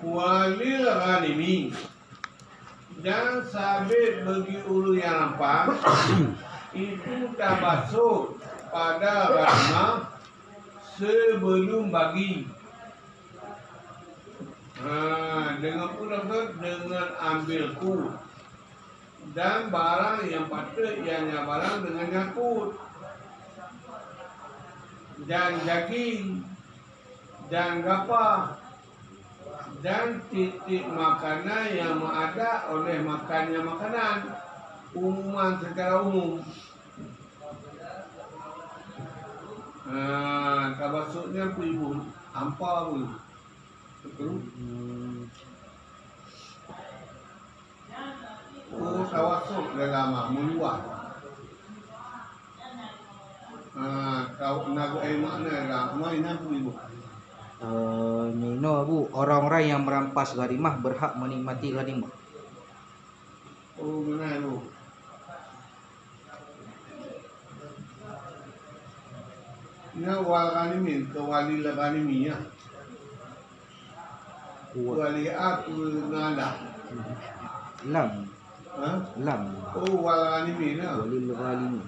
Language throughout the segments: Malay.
walil ghanimi, dan sabit bagi ulu yang nampak itu tabasuk pada ghanimah sebelum bagi. Dengan pula dengan ambilku dan barang yang patut ianya barang dengan nyakut dan daging dan gapah dan titik makanan yang ada oleh makannya makanan umuman secara umum. Tabasuknya pun ibu hampa pun betul. Tawasuk dalam meluah. Kau nak makna lah, mana pun ibu. Nino bu, orang-orang yang merampas ghanimah berhak menikmati ghanimah. Oh benar bu. Ini wal ghanimin ke wali ghanimi ya. Wali aku ngalah. Lam. Lam. Oh wal ghanimin ya. Walil ghanimi.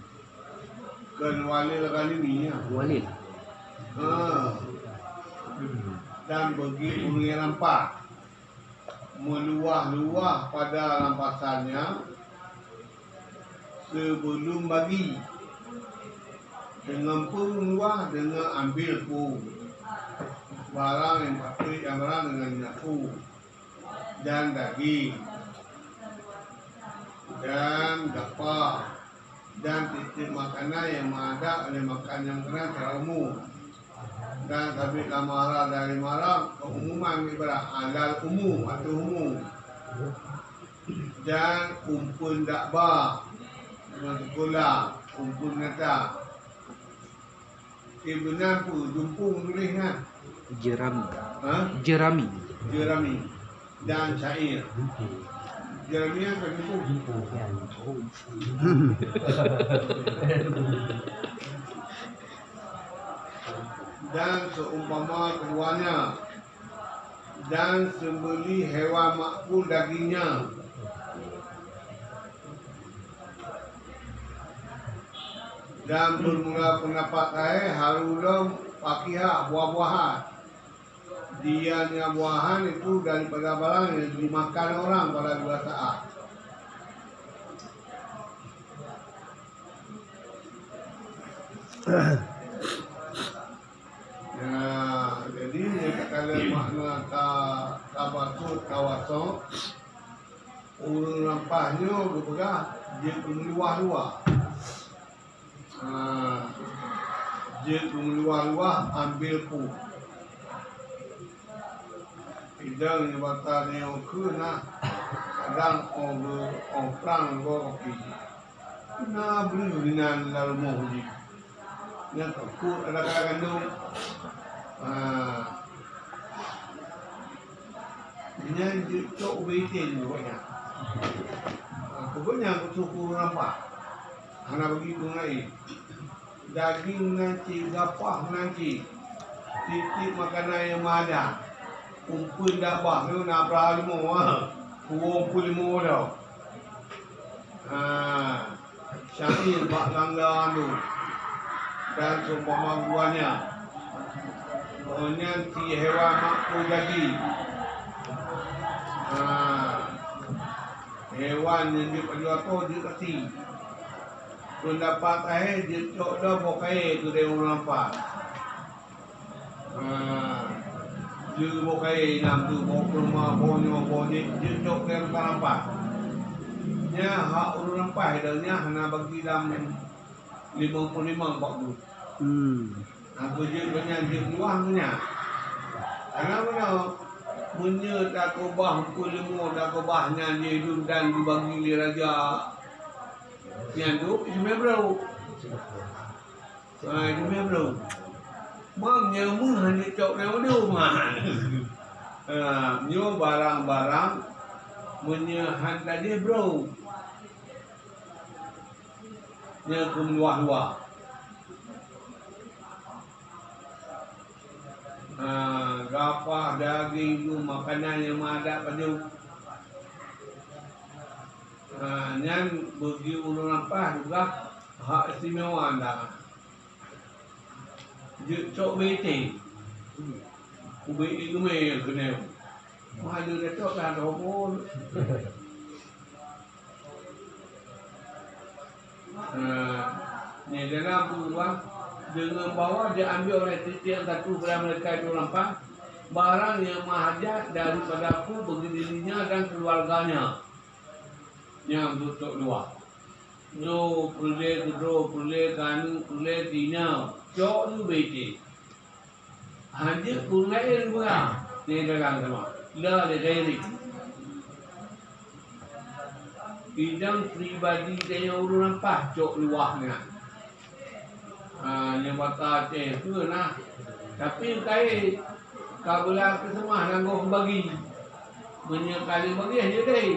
Kan wali ghanimi ya. Walil. Dan bagi orang yang nampak meluah-luah pada rampasannya sebelum bagi, dengan peluah dengan ambil pun barang yang patut yang barang dengan nyaku dan daging dan gapah dan titik makanan yang ada oleh makan yang kena secara umum. Dan tapi marah dari marah keumuman ibarat halal umum atau umum dan kumpul dakbah sekolah kumpul nata benar pun jumpung boleh kan jerami dan syair jerami apa jumpung dan seumpama keduanya dan sembeli hewan makbul dagingnya dan bermula pendapat saya harulam pakihah buah-buahan dianya buahan itu daripada barang yang dimakan orang pada dua saat. Jadi kalau makna tabasuk tawasuk urang rampahnya berpegang dia meluah-luah. Dia meluah-luah ambil pun. Idang ni batal ni kena kadang orang perang kopi. Kena beli dengan lalu mohdi. Yang takut ada kandung. Ini cok wetin banyak. Pokoknya aku suku rampak. Anak begitu lain. Daging nanti, gapah nanti. Titik makanan yang ada. Kumpul dakbah tu nak berapa lima. 25 dah. Syair bak langgar tu. Dan seumpama buahnya. Pokoknya si hewan makhluk jadi. Hewan yang dia perjual tu dia kasi. Pendapat saya dia cok dah bokai tu dia orang nampak. Dia bokai nam tu rumah bonyo dia cok dia orang nampak. Nya hak orang nampak dah hana bagi dalam 55 40. Aku je banyak je luah punya. Karena mana punya tak kobah pukul 5 tak kobahnya dia hidup dan dibagi oleh raja. Yang tu cuma bro. Cuma bro. Mamnya mu hanya cok dia tu mah. Nyo barang-barang menyehan tadi bro. Nya keluar-luar. gapah, daging tu makanan yang ada pada nyan bagi ulun apa juga hak istimewa anda. Cok bete, ubei itu meh kena. Wah dia dah cok dah pun. Ni dalam tuan dengan bawa dia ambil oleh titik satu pada mereka itu lampang barang yang mahajat daripada aku bagi dirinya dan keluarganya yang tutup luar. Jo perle kedro perle kanu perle tina cok tu bete. Hanya kurang juga ni dalam sama. La le gairi. Bidang pribadi dia urun nampak cok luahnya. Yang bakal tu nah. Tapi kai kabula ke semua nanggung bagi. Menyekali bagi aja deh.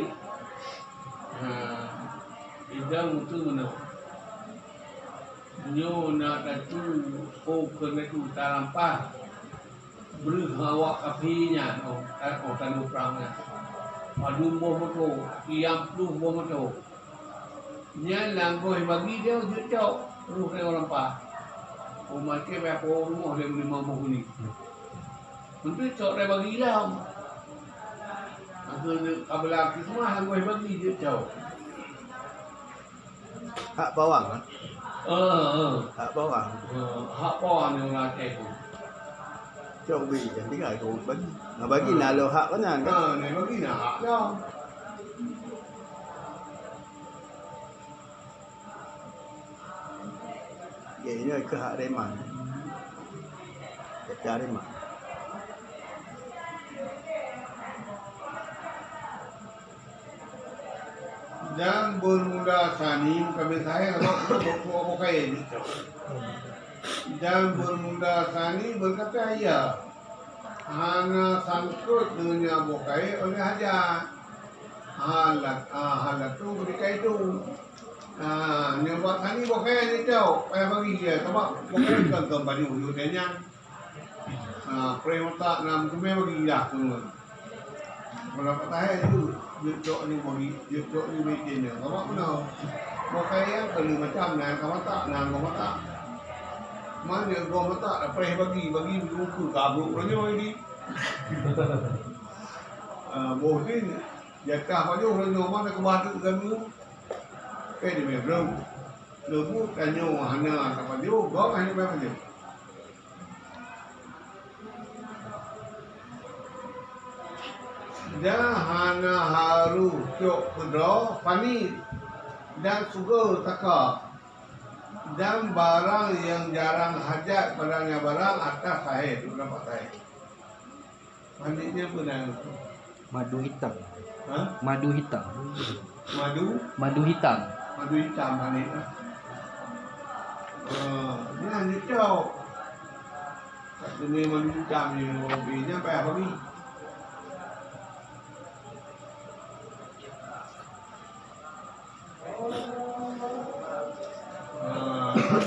Bidang tu mana? Nyo nak tu kena tu tarampa. Berhawa kafinya tan perangnya. Adu bomoto, iam tu bomoto. Nya langkoi bagi dia jauh ruh dia orang pa. Umat ke berapa rumah dia boleh mampu ni. Untuk cok dia bagi lah. Aku kabel semua langkoi bagi dia jauh. Hak bawang kan? Hak bawang. Hak bawang ni orang cek tu. Cok beri kan tinggal kau bagi. Nak bagi nak lo hak kan kan? Ni bagi nak hak dah. Ya ini ke hak reman. Kata reman. Dan bermula sani kami saya kalau bukai ni. Dan bermula sani berkata ya. Hana sangkut dengan bukai oleh hajat. Halat tu berikai tu. Ni buat sani bukai ni tau. Payah bagi dia. Sebab bukai kan kembali ujung dia. Premata nam kemai bagi dah semua. Kalau kata itu jujur ni bagi jujur ni meeting dia. Sebab mana? Bukai yang perlu macam nan kau tak nan kau tak. Mana kau tak preh bagi muka kabur punya ini. Mungkin jaka baju punya mana ke batu kamu. Di memang lebu kanyo hana apa dia gok hanya apa dia. Dah hana haru cok pedro pani dan sugar taka. Dan barang yang jarang hajat barangnya barang atas sahih tu dapat sahih. Mandinya benar. Madu hitam. Ha? Madu hitam. Madu hitam. Madu hitam manis. Ni hanya cok. Satu ni madu hitam ni mobilnya payah bagi.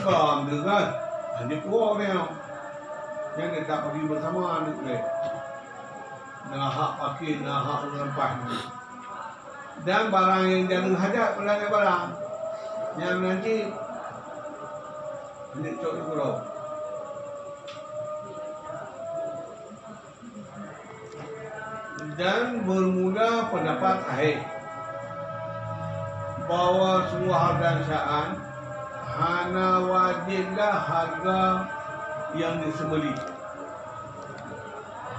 Cầm được rồi, hanya kuah dia. Yang dia tak pergi bersama anak dia. Nahak pakai, nahak lempas. Dan barang yang jangan hajat pelanggan barang. Yang nanti hanya cok di pulau. Dan bermula pendapat akhir bahawa semua hargaan hana wajiblah harga yang disembelih.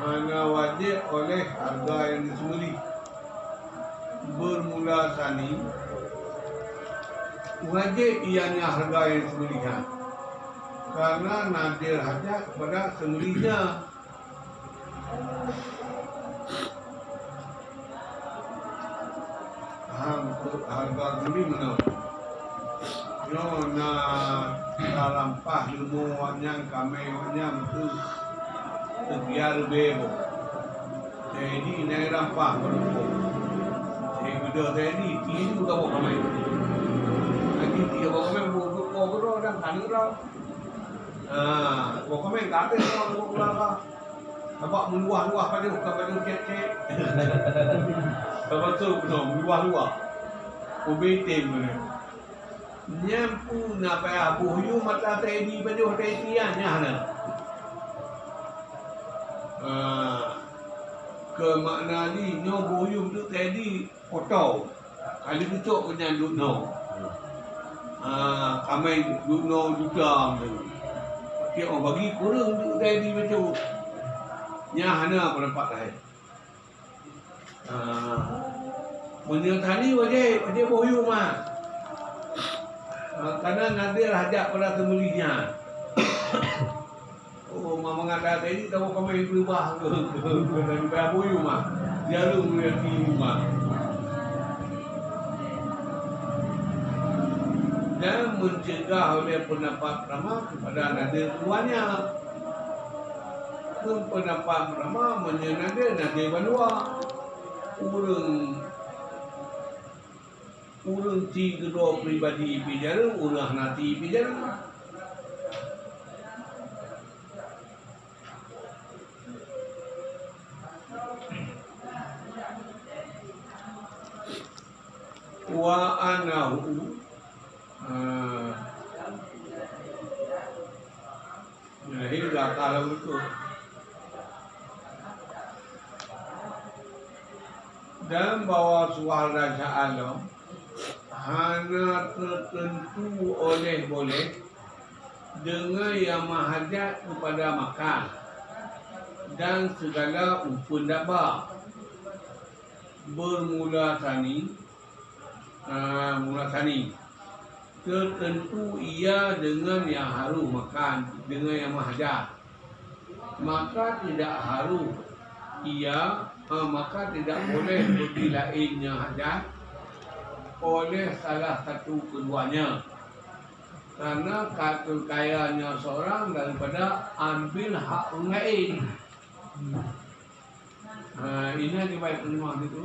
Hana wajib oleh harga yang disembelih. Bermula sani wajib ianya harga yang disembelihkan. Karena nadir hajat pada sembelihnya. Harga sembelih mana? Yo na dalam pah ilmu wanyang kami wanyang tu terbiar bebo. Jadi naik rampah berumur. Jadi benda tadi ini bukan bawa kami. Nanti dia bawa kami bawa bro dan kani bro. Bawa kami kata orang bawa Nampak meluah-luah pada bukan pada cek-cek. Lepas tu penuh meluah-luah. Ubetim mana. Nyampu nak payah buhyu mata tadi pada tadiannya na. Ke makna ni nyo buhyu tu tadi potong. Kali kucuk kena duk no. Kamai duk no juga tu. Okey orang bagi kurang duk tadi macam nya hana pendapat lain. Punya tadi wajib bohyu mah. Karena nadir hajat pada temulinya. Oh, mama ngata tadi tahu kami berubah ke dari bohyu mah. Dia lu melihat mah. Dan mencegah oleh pendapat pertama kepada nadir tuannya. Pendapat pertama menyenadir nadir bandua. Urang ti kedua pribadi bicara, urang nanti bicara. Wa anahu hingga kalau itu dan bahawa suara alam hanya tertentu oleh boleh dengan yang mahajat kepada makan dan segala upun daba bermula tani tertentu ia dengan yang harus makan dengan yang mahajat, maka tidak harus ia maka tidak boleh bagi lain yang hajat oleh salah satu keduanya, karena kekayanya seorang daripada ambil hak orang lain. Ini yang dibaik penyemah itu.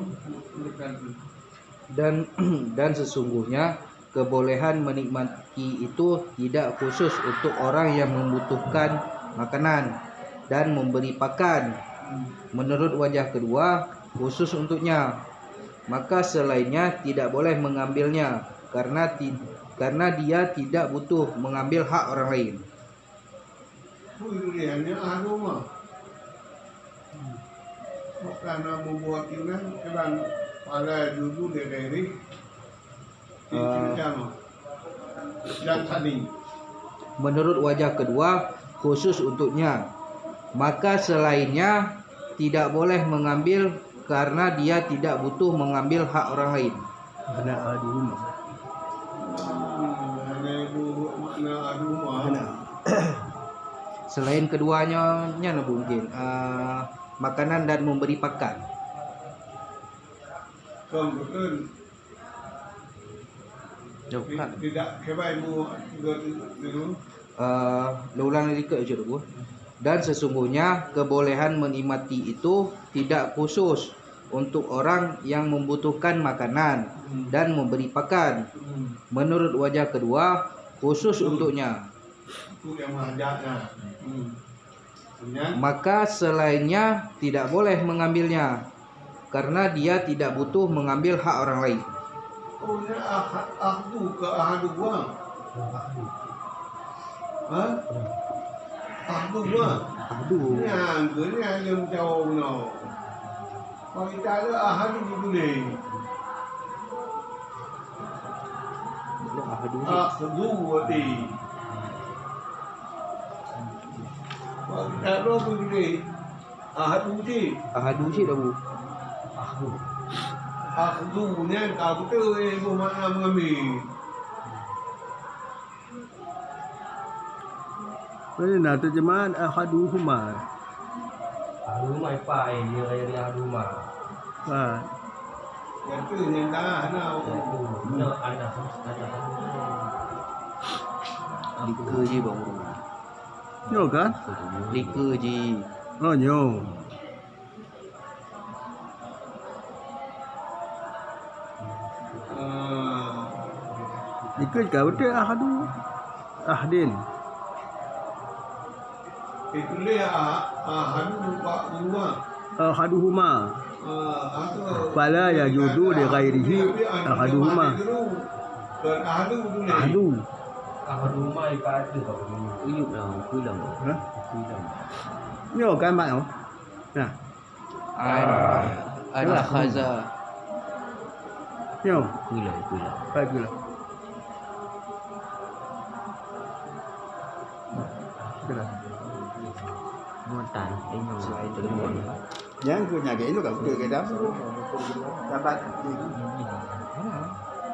Dan sesungguhnya kebolehan menikmati itu tidak khusus untuk orang yang membutuhkan makanan dan memberi pakan. Menurut wajah kedua, khusus untuknya. Maka selainnya tidak boleh mengambilnya karena dia tidak butuh mengambil hak orang lain. Itu dia hanya agama. Karena membuat ini kan pada dulu dari dan tadi. Menurut wajah kedua, khusus untuknya. Maka selainnya tidak boleh mengambil karena dia tidak butuh mengambil hak orang lain. Kena adu rumah. Makna adu rumah. Selain keduanya mungkin makanan dan memberi pakan. Betul. Jauh. Tidak kebaik mu dulu. Ulang lagi ke dulu. Dan sesungguhnya kebolehan menikmati itu tidak khusus untuk orang yang membutuhkan makanan dan memberi pakan. Menurut wajah kedua, khusus untuknya. Itu yang mahajatnya. Maka selainnya tidak boleh mengambilnya karena dia tidak butuh mengambil hak orang lain. Oh, ini ahdu ke ahadu buang. Ahdu buang. Aduh. Yang ni hanya menjauh no. Kalau kita ada ahadu boleh. Ahdu boleh. Kalau kita ada boleh. Ahadu je. Ahadu je dah bu. Ahdu ni kau betul ibu makna mengambil. Mana nak terjemahan ahaduhuma. Rumah apa ini dia rumah. Yang tu yang dah nak. Ada ada. Lika je baru. Nyo kan? Lika je. Oh nyo. Ah, Ikut kau betul ahadu. Ahdin. Itu dia hadu pak rumah. Ahaduhuma. Atau Fala yajudu li ghairihi ahaduhuma. Hadu tu ni. Ahadu. Ahaduma ikat ada kau ni. Uyup lah, kuilang. Ha? Ni kan mak oh. Nah, An akhaza. ni oh. Kuilang. Bagus lah. Sudah. Muatan. Tengok. Selain Itu itu, Yang ke nyagi itu kan ke kedam. Dapat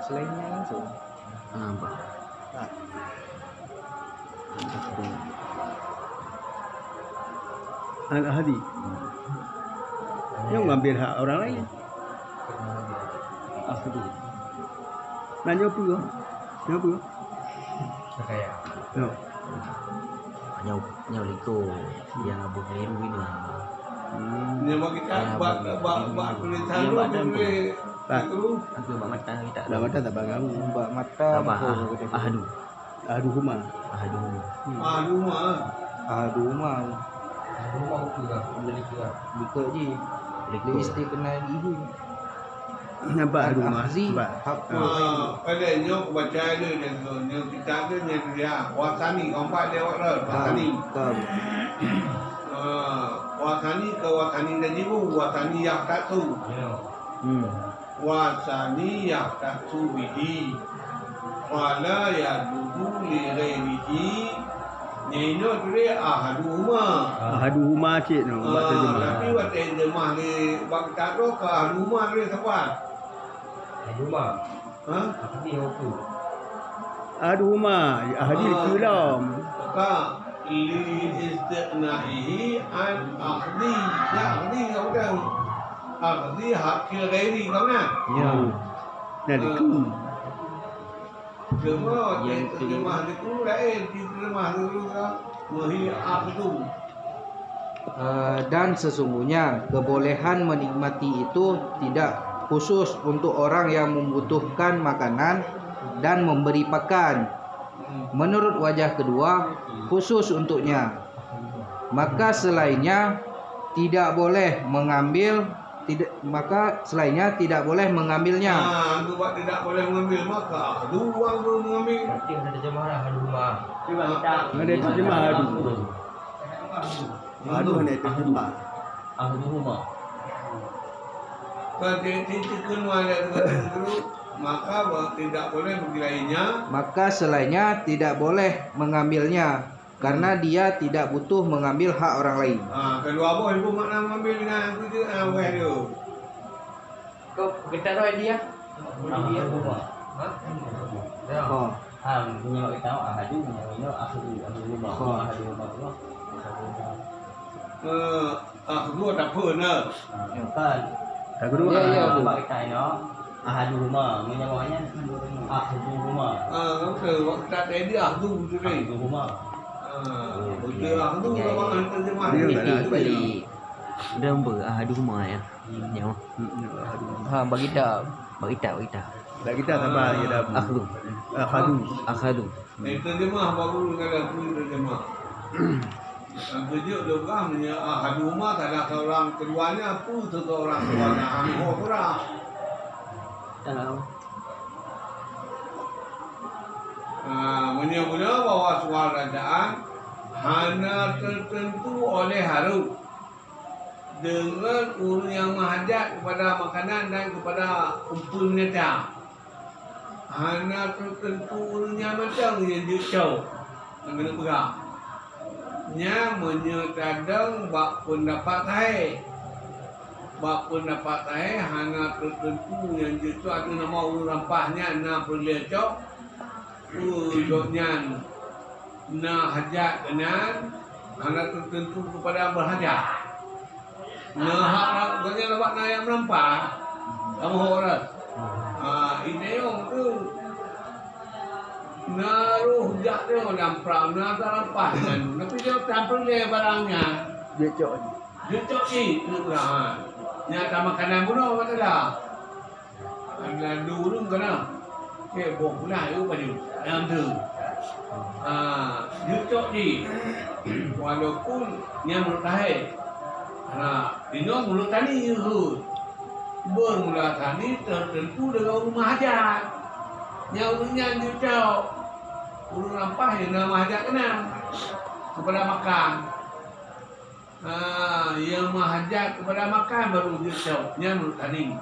selainnya langsung. Nampak. Al-Ahadi. Yang ngambil hak orang lain. Ahadu. Nanya apa yo? Nanya apa yo? Kaya. No. Nhau liko. Yang abu biru ini. Ni bagi kita buat tulisan tu boleh. Itu Aku bak mata kita. Dah mata tak bangang. Mbak mata. Apa? Ahadu. Ahaduhuma. Ahadu. rumah. Rumah. Rumah aku dah. Beli juga. Buka je. Dia mesti kenal ibu. Nampak ahaduhuma. Ahzi. Nampak. Pada nyo baca ada dan nyo kita ada yang dia wasani keempat lewat dah wasani. Wasani ke wasani dan jibu wasani yang tak tu. Ya. Wasani yang tak tu bihi. Wala ya dudu li ghairihi. Nino tu dia ahaduhuma. Ahaduhuma cik no. Buat terjemah. Tapi buat terjemah ni buat kita tu ke ahaduhuma dia siapa? Rumah. Ha? Aku ni aku. Ahaduhuma. Ahadi kulam. Maka li istiqna'ihi an akhdi. Ya akhdi kau tahu. Akhdi hak ke ghairi kau nak? Ya. Dan itu. Cuma terjemah itu lain, terjemah dulu kan. Mahi akhdu. Dan sesungguhnya kebolehan menikmati itu tidak khusus untuk orang yang membutuhkan makanan dan memberi pakan. Menurut wajah kedua, khusus untuknya. Maka selainnya tidak boleh mengambilnya. Aku buat tidak boleh mengambil maka dua tu mengambil. Berarti ada terjemah lah rumah. Ada terjemah adu. Adu ada terjemah. Ahadu. Kalau tidak kena ada dulu maka tidak boleh bagi lainnya. Maka selainnya tidak boleh mengambilnya karena dia tidak butuh mengambil hak orang lain. Kedua apa ibu makna mengambil dengan aku je awal dia. Kau kita tahu dia? Dia rumah. Ha? Ya. Oh, Punya kita ahadu. Punya ahadu. Ahadu. Kedua tak pun lah. Kan. Tak kedua. Ya. Bak kita no. Ahadu rumah. Menyamanya ahadu rumah. Kalau tak ada dia aku tu ni. Ahadu rumah. Betul aku tu kalau orang terjemah Dia ni. tak ada balik. Dalam ber ahadu rumah ya. Ya. bagi dah. Bak kita. Tak kita tambah je dah. Ahadu. Ahadu. Terjemah baru kalau aku terjemah. Kerja dia orang punya hadu rumah tak ada seorang keduanya apa seorang keduanya ambil orang. Tahu. Mula-mula bahawa suara kerajaan hanya tertentu oleh haru dengan urus yang menghajat kepada makanan dan kepada kumpul neta. Hanya tertentu urusnya macam yang jauh yang kena pegang. Nya menyetadang bak pendapat saya. Bak pendapat saya hanya tertentu yang itu ada nama urus rampahnya na perlecok. Udoknya na hajat dengan hanya tertentu kepada berhajat. Na hak banyak lawak na yang merampah. Kamu orang. Ini yang tu naruh jak dia dampram na terampah kan. Tapi dia tak perlu barangnya. Dia cok. Dia cok ni tu lah. Nyata makanan bunuh betul dah. Ada dulu kena. Ke bok pula eu pada. Yang tu. Dia cok ni. walaupun nya mulut tahir. Dino mulut tani yuhud. Bermula tani tertentu dengan rumah hajat. Nya urutnya nyucau. Urut rampah yang nama hajat kena kepada makan. Yang mahajat kepada makan baru nyucau. Nya mulut tani.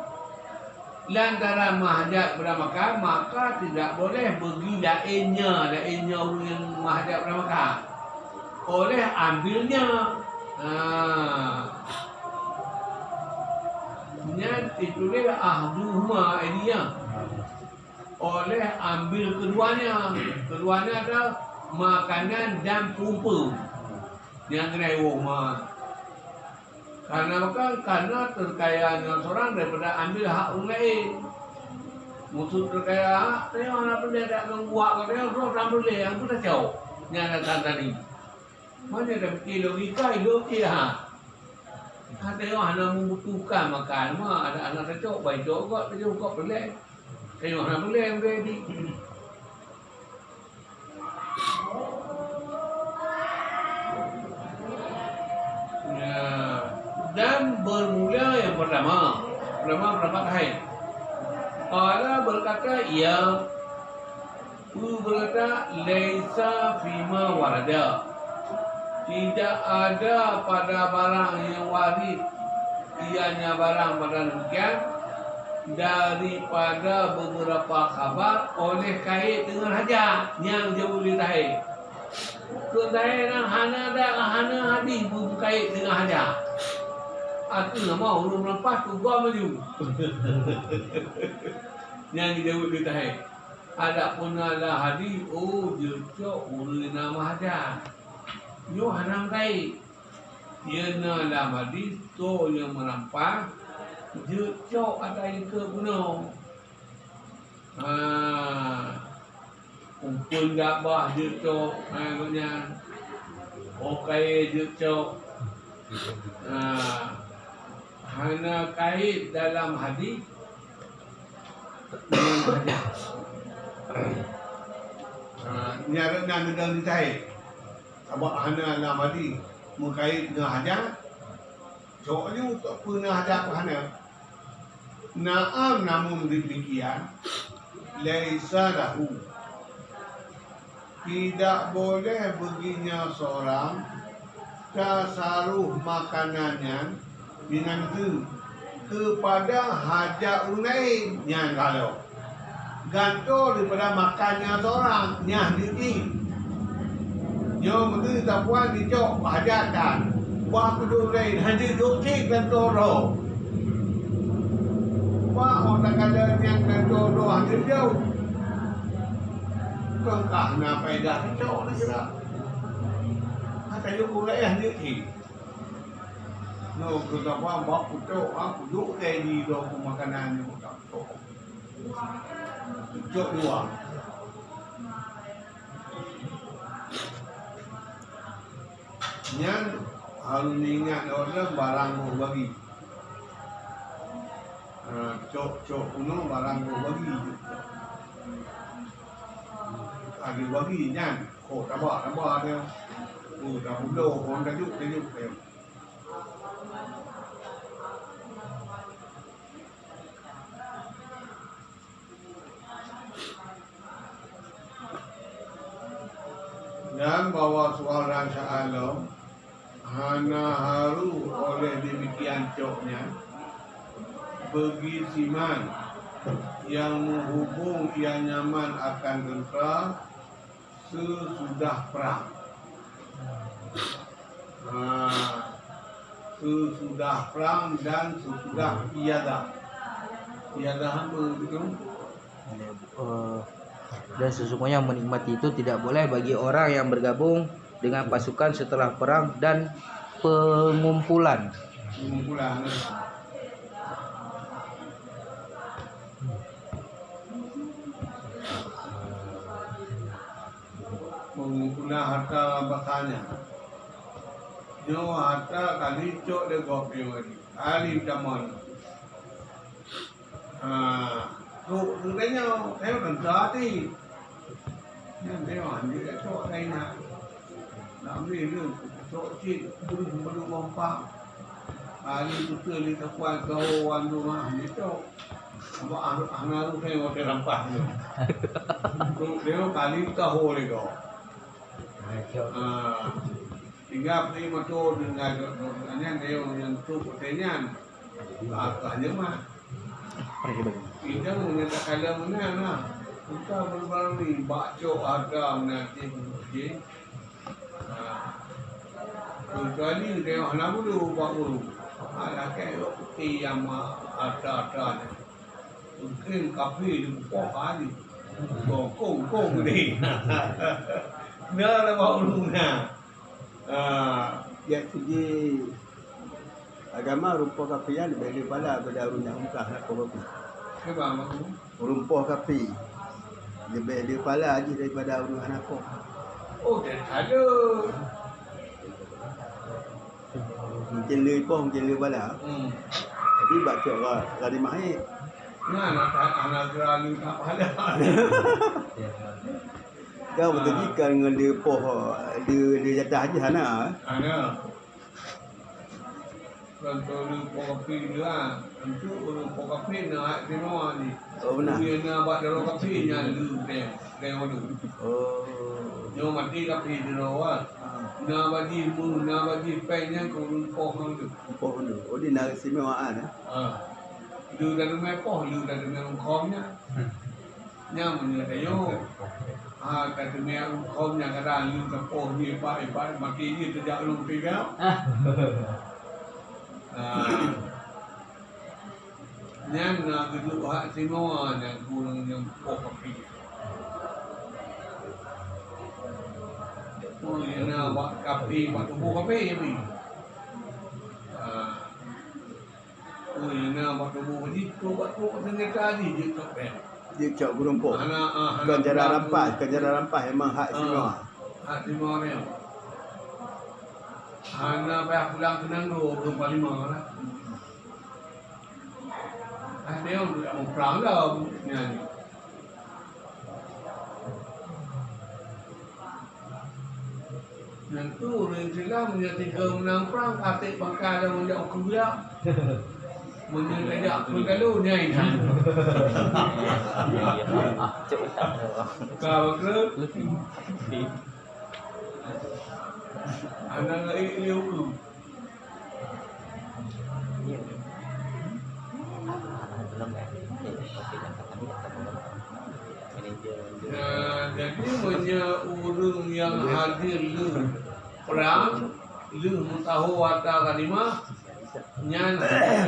Lantaran mahajat kepada makan, maka tidak boleh bagi lainnya orang yang mahajat kepada makan. Oleh ambilnya. Ditulis ahduhuma idiyah. Oleh ambil keduanya. Keduanya adalah makanan dan tumpeng yang kena rumah. Karena apa? Karena terkayanya seorang daripada ambil hak orang lain. Musuh terkaya hak, tengok nak boleh tak membuat kau tengok, orang boleh, yang pun dah jauh. Yang datang tadi. Mana ada fikir logika, hidup dia. Tengok anak membutuhkan makan, ada anak tercok, baik cok kot, tercok kot boleh. Tengok anak boleh di. Dan bermula yang pertama tahir. Allah berkata, ya. Berkata, laisa fima warada. Tidak ada pada barang yang warid, ianya barang pada demikian daripada beberapa khabar oleh kait dengan hajat yang jauh di tahir. Tahir yang hana hadis berkait dengan hajat. Aku nak mau urut lepas tu gua maju. Yang jauh di tahir. Ada pun ada hadis, jauh urut nama hajat. Yo hanam kait. Ia dalam hadis tu yang merampas jecok ada yang ke gunung. Kumpul gabah jecok, maknanya okai jecok. Hana kait dalam hadis dengan hadis. Nyara nak dalam ditaik. Abang hana dalam hadis mengkait dengan hajat. Soalnya untuk pernah hajat hana. Naam namun demikian laisa lahu. Tidak boleh baginya seorang tasaruh makanannya dengan itu kepada hajat orang lain. Yang kalau gantung daripada makannya seorang yang diri. Yo mesti tak puan dicok hajatan. Wah kedua lain hanya dotik dan toro. Wah orang kata yang dan toro hanya jauh. Kengkah na pedah dicok ni kira. Kata yo kulai hanya ti. No kita puan bawa kucok, aku duk tadi do makanan ni bukan tok. Cok dua. Yang harus ingat orang barang mau bagi. Cok kuno barang mau bagi. Ada bagi nyan. Tambah dia. Dah budo orang tajuk dia. Dan bawa suara sa'alam hana haru oleh demikian coknya bagi siman yang menghubung ia nyaman akan tentera sesudah perang. Sesudah perang dan sesudah iadah. Iadah apa itu? Dan sesungguhnya menikmati itu tidak boleh bagi orang yang bergabung dengan pasukan setelah perang dan pengumpulan. Pengumpulan harta rampasannya. Yo harta kali cok de gopi lagi. Kali taman. Tu tanya, saya kan tadi. Yang tengok dia cok lain nak. nak ambil dia sok cik belum mampak kali betul ni tapuan kawan tu mah gitu apa anak tu saya mau terampas tu dia kali tahu ni kau tinggal pergi motor dengan dia yang tu kotanya akhirnya mah kita menyatakan mana nah kita baru-baru ni baca ada nanti mungkin kecuali tengok anak dulu buat dulu ada kayak putih yang ada mungkin kafe di bawah kali kong ni dah lah buat dulu nah Ya segi agama rumpah kapi yang lebih daripada pada urunnya ungkah nak kopi. sebab aku Rumpah kapi lebih daripada aja daripada urun anak kau. oh tak ada Mungkin lebih mungkin lebih bala. Tapi baca lah dari mahir. nah anak gerali tak ada Kau betul jika dengan dia poh dia jatah aja sana. ada contoh lu kopi dia untuk lu kopi nak semua ni Oh benar. dia nak buat dalam kopi nya lu dia dulu Oh. yo mati kopi dia awal nak bagi mu nak bagi pen yang kau lu poh tu Poh dulu. Oh dia nak istimewaan lu dah rumah poh lu dah rumah kongnya nya menyedayo kata dia kongnya kadang lu tak poh ni baik mati dia terjak lu tinggal yang nak geduk hak semua yang kurang yang kopi. Oh, yang nak buat kopi, buat tubuh kopi ni. Oh, yang nak buat tubuh ni, buat tengah tadi je tak payah. Dia cak rumpah. Anak Bukan cara rampas memang hak semua. hak semua ni. Anak payah pulang kenang 25 lah. Dia tidak mau perang dah nyanyi. Yang tu orang Islam ketika menang perang katik bakal dah menjak kuliah. Menjak kalau nyai kan. Kau ke? Anak lagi dia dulu. Jadi punya urung yang hadir lu perang lu tahu watak kalimah nyan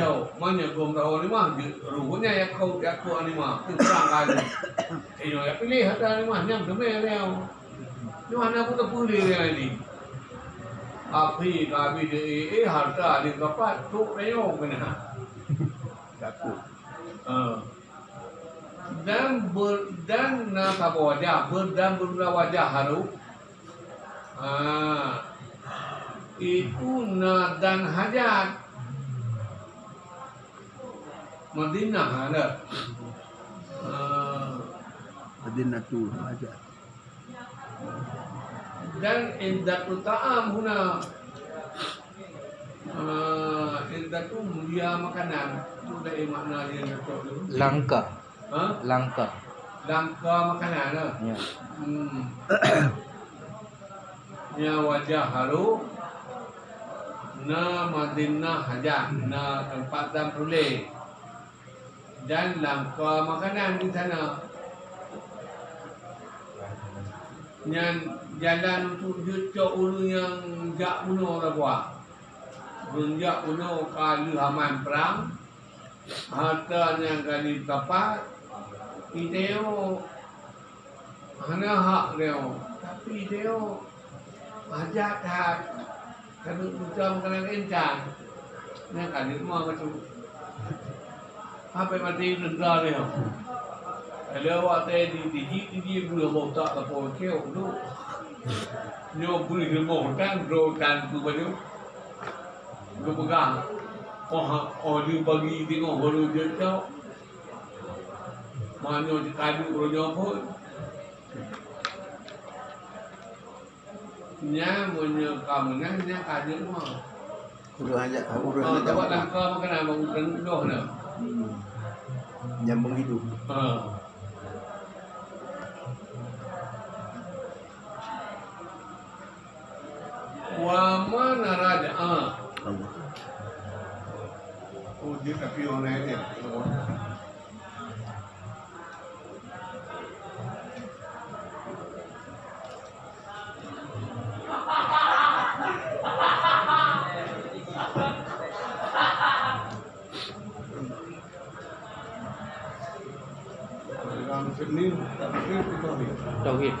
kau mana kau tahu kalimah rupanya ya kau kalimah perang kali ini ya pilih hata kalimah nyam kemana dia ni mana aku tak pilih dia ni api kami dia harta di kapat tu reo kena Takut. dan nata wajah dan wajah haru itu na dan hajat Madinah ada Madinah tu aja. dan indatu ta'am huna indatu mulia makanan itu dari makna yang betul Langka. ha? Langka. Langka makanan lah. Ya. Ya wajah haru na Madinah hajat na tempat dan peroleh dan langka makanan di sana yang jalan untuk jujur ulu yang jak bunuh lah buat berjak bunuh kali haman perang hartanya kali tepat ideo hanya hak dia tapi dia ajak hak kalau macam kena kencang ni kan dia mau macam apa mati negara dia kalau waktu di boleh botak atau kau tu nyo boleh remotan rotan tu baju dia pegang dia bagi tengok baru dia tahu mana dia kadu ronya pun nya menyekamannya nya kadir mah. Urang aja, Oh, coba langka makan abang doh dah. Nyambung hidup. Wa mana raja? Allah. Oh, dia tapi orang dia. Dalam seni, tapi kita ni. Tauhid.